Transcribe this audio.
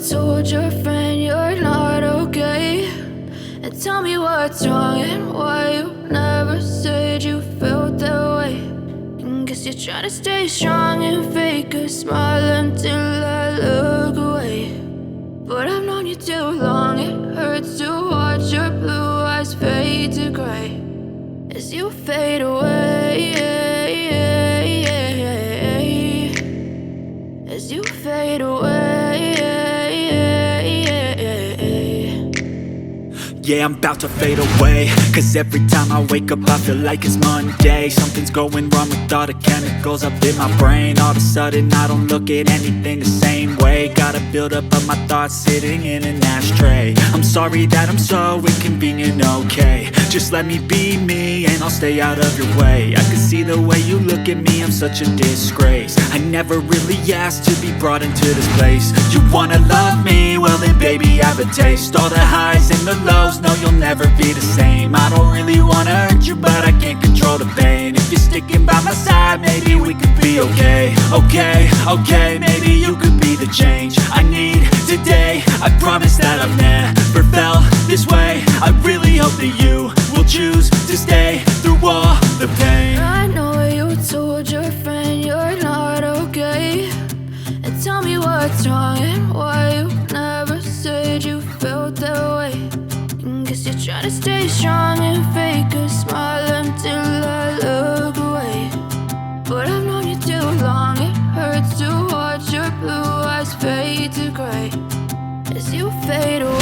told your friend you're not okay, and tell me what's wrong and why you never said you felt that way. And guess you're trying to stay strong and fake a smile until I look away. But I've known you too long, it hurts to watch your blue eyes fade to gray as you fade away, as you fade away. Yeah, I'm about to fade away, cause every time I wake up I feel like it's Monday. Something's going wrong with all the chemicals up in my brain. All of a sudden I don't look at anything the same way. Gotta build up of my thoughts sitting in an ashtray. I'm sorry that I'm so inconvenient, okay. Just let me be me and I'll stay out of your way. I can see the way you look at me, I'm such a disgrace. I never really asked to be brought into this place. You wanna love me? Well then baby I have a taste. All the highs and the lows, no you'll never be the same. I don't really wanna hurt you but I can't control the pain. If you're sticking by my side maybe we could be okay. Okay, maybe you could be the change I need today. I promise that I've never felt this way. I really hope that you will choose to stay through all the pain. I know you told your friend you're not okay, and tell me what's wrong and why you never said you felt that way. And guess you're trying to stay strong and fake a smile until I look away. But I've known you too long, it hurts to watch your blue eyes fade to gray as you fade away.